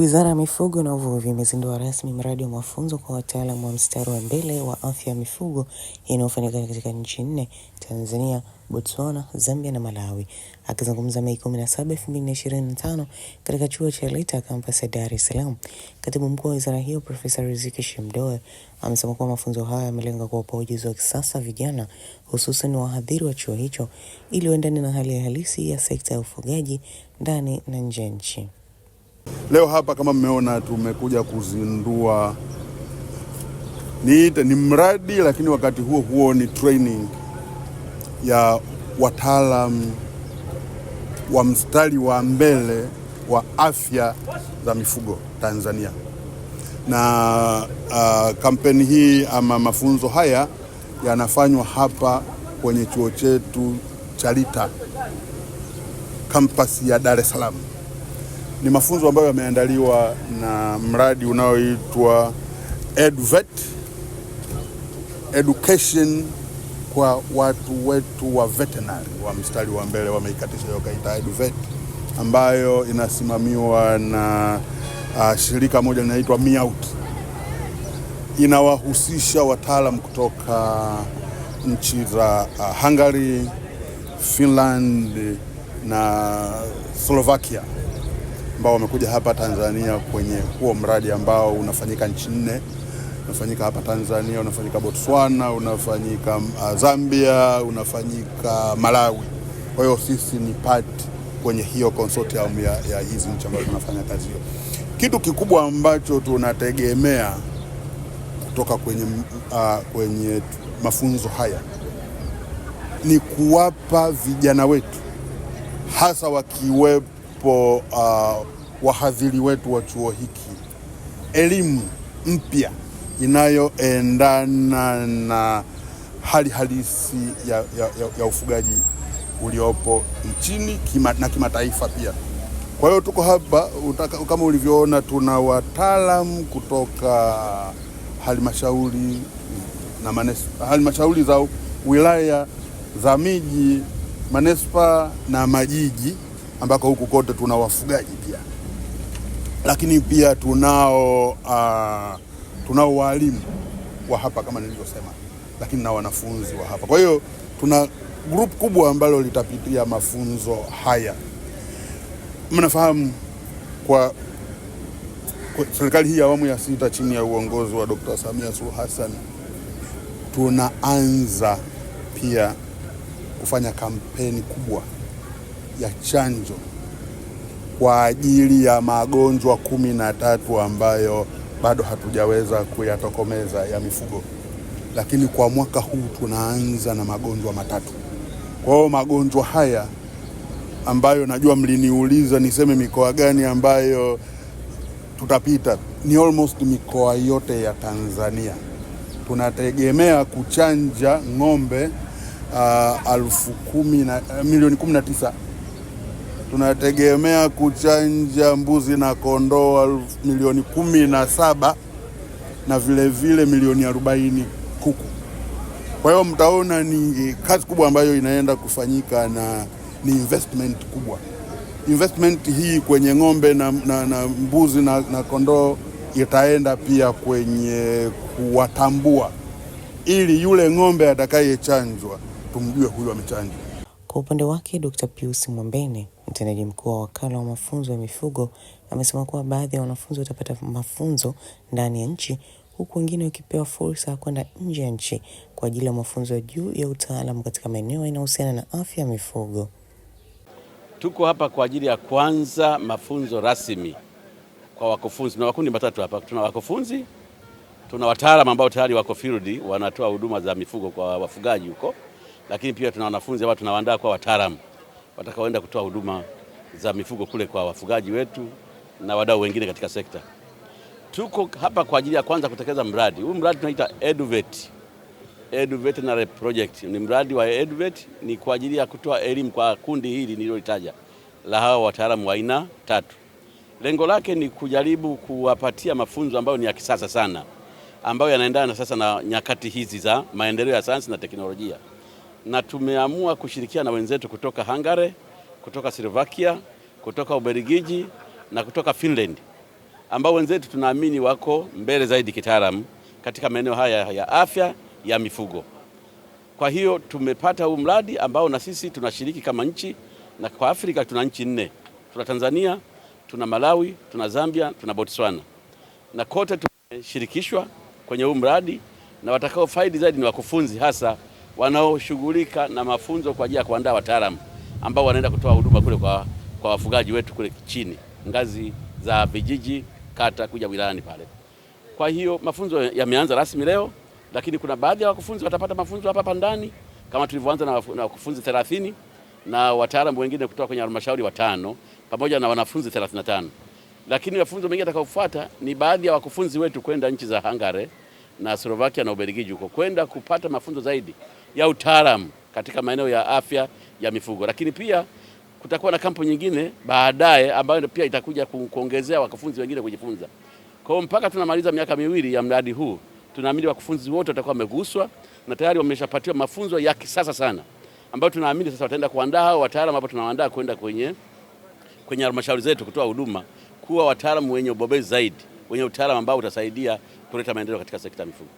Wizara ya Mifugo na Uvuvi imezindua rasmi mradi wa mafunzo kwa wataalamu wa mstari wa mbele wa afya ya mifugo inayofanyika katika nchi 4: Tanzania, Botswana, Zambia na Malawi. Akizungumza Mei 17, 2025 katika chuo cha Lita campus ya Dar es Salaam, Katibu Mkuu wa wizara hiyo Profesa Riziki Shemdoe amesema kuwa mafunzo haya yamelenga kuwapa ujuzi wa kisasa vijana, hususan wahadhiri wa chuo hicho, ili waendane na hali ya halisi ya sekta ya ufugaji ndani na nje ya nchi. Leo hapa kama mmeona tumekuja kuzindua ni mradi, lakini wakati huo ni training ya wataalamu wa mstari wa mbele wa afya za mifugo Tanzania. Na kampeni hii ama mafunzo haya yanafanywa hapa kwenye chuo chetu cha Lita campus ya Dar es Salaam. Ni mafunzo ambayo yameandaliwa na mradi unaoitwa EduVet, education kwa watu wetu wa veterinary wa mstari wa mbele, wameikatisha hiyo kaita EduVet, ambayo inasimamiwa na shirika moja linaitwa MIAUT. Inawahusisha wataalamu kutoka nchi za Hungary, Finland na Slovakia, ambao wamekuja hapa Tanzania kwenye huo mradi ambao unafanyika nchi 4. Unafanyika hapa Tanzania, unafanyika Botswana, unafanyika Zambia, unafanyika Malawi. Kwa hiyo sisi ni part kwenye hiyo consortium ya hizi nchi ambazo tunafanya kazi hiyo. Kitu kikubwa ambacho tunategemea kutoka kwenye mafunzo haya ni kuwapa vijana wetu, hasa wakiwepo wahadhiri wetu wa chuo hiki, elimu mpya inayoendana na hali halisi ya ufugaji uliopo nchini na kimataifa pia. Kwa hiyo tuko hapa kama ulivyoona, tuna wataalamu kutoka halmashauri za wilaya za miji, manespa na majiji, ambako huku kote tuna wafugaji pia. Lakini pia tunao walimu wa hapa kama nilivyosema, lakini na wanafunzi wa hapa. Kwa hiyo tuna group kubwa ambalo litapitia mafunzo haya. Mnafahamu kwa serikali hii ya awamu ya 6 chini ya uongozi wa Dr. Samia Suluhu Hassan, tunaanza pia kufanya kampeni kubwa ya chanjo kwa ajili ya magonjwa 13 ambayo bado hatujaweza kuyatokomeza ya mifugo. Lakini kwa mwaka huu tunaanza na magonjwa 3. Kwa hiyo magonjwa haya ambayo najua mliniuliza niseme mikoa gani ambayo tutapita, ni almost mikoa yote ya Tanzania. Tunategemea kuchanja ng'ombe milioni 19. Tunategemea kuchanja mbuzi na kondoo milioni 17, na vile milioni 40 kuku. Kwa hiyo mtaona ni kazi kubwa ambayo inaenda kufanyika na ni investment kubwa. Investment hii kwenye ng'ombe na mbuzi na kondoo itaenda pia kwenye kuwatambua, ili yule ng'ombe atakayechanjwa tumjue huyu amechanjwa. Kwa upande wake, Dr. Pius Mwambene, mtendaji mkuu wa wakala wa mafunzo ya mifugo, amesema kuwa baadhi ya wanafunzi watapata mafunzo ndani ya nchi, huku wengine wakipewa fursa ya kwenda nje ya nchi kwa ajili ya mafunzo juu ya utaalamu katika maeneo yanayohusiana na afya ya mifugo. Tuko hapa kwa ajili ya kuanza mafunzo rasmi kwa wakufunzi. Tuna makundi 3 hapa. Tuna wakufunzi, tuna wataalamu ambao tayari wako field wanatoa huduma za mifugo kwa wafugaji huko, lakini pia tuna wanafunzi ambao tunawaandaa kwa wataalamu watakaoenda kutoa huduma za mifugo kule kwa wafugaji wetu na wadau wengine katika sekta. Tuko hapa kwa ajili ya kwanza kutekeleza mradi. Huu mradi tunaita EduVet. Veterinary Project. Ni mradi wa EduVet, ni kwa ajili ya kutoa elimu kwa kundi hili nililolitaja la hawa wataalamu wa aina 3. Lengo lake ni kujaribu kuwapatia mafunzo ambayo ni ya kisasa sana, ambayo yanaendana sasa na nyakati hizi za maendeleo ya sayansi na teknolojia. Na tumeamua kushirikiana na wenzetu kutoka Hungary, kutoka Slovakia, kutoka Ubelgiji na kutoka Finland ambao wenzetu tunaamini wako mbele zaidi kitaalamu katika maeneo haya ya afya ya mifugo. Kwa hiyo tumepata huu mradi ambao na sisi tunashiriki kama nchi, na kwa Afrika tuna nchi 4. Tuna Tanzania, tuna Malawi, tuna Zambia, tuna Botswana. Na kote tumeshirikishwa kwenye huu mradi, na watakao faidi zaidi ni wakufunzi, hasa wanaoshughulika na mafunzo kwa ajili ya kuandaa wataalamu ambao wanaenda kutoa huduma kule kwa wafugaji wetu kule chini, ngazi za vijiji, kata, kuja wilayani pale. Kwa hiyo mafunzo yameanza rasmi leo, lakini kuna baadhi ya wakufunzi watapata mafunzo hapa ndani kama tulivyoanza na wakufunzi 30 na wataalamu wengine kutoka kwenye halmashauri 5 pamoja na wanafunzi 35. Lakini mafunzo mengine yatakayofuata ni baadhi ya wakufunzi wetu kwenda nchi za Hungary na Slovakia na Ubelgiji huko kwenda kupata mafunzo zaidi ya utaalamu katika maeneo ya afya ya mifugo. Lakini pia kutakuwa na kampu nyingine baadaye ambayo pia itakuja kuongezea wakufunzi wengine kujifunza. Kwa hiyo mpaka tunamaliza miaka 2 ya mradi huu, tunaamini wakufunzi wote watakuwa wameguswa na tayari wameshapatiwa mafunzo ya kisasa sana, ambayo tunaamini sasa wataenda kuandaa hao wataalamu ambao tunawaandaa kwenda kwenye halmashauri zetu kutoa huduma, kuwa wataalamu wenye ubobezi zaidi, wenye utaalamu ambao utasaidia kuleta maendeleo katika sekta ya mifugo.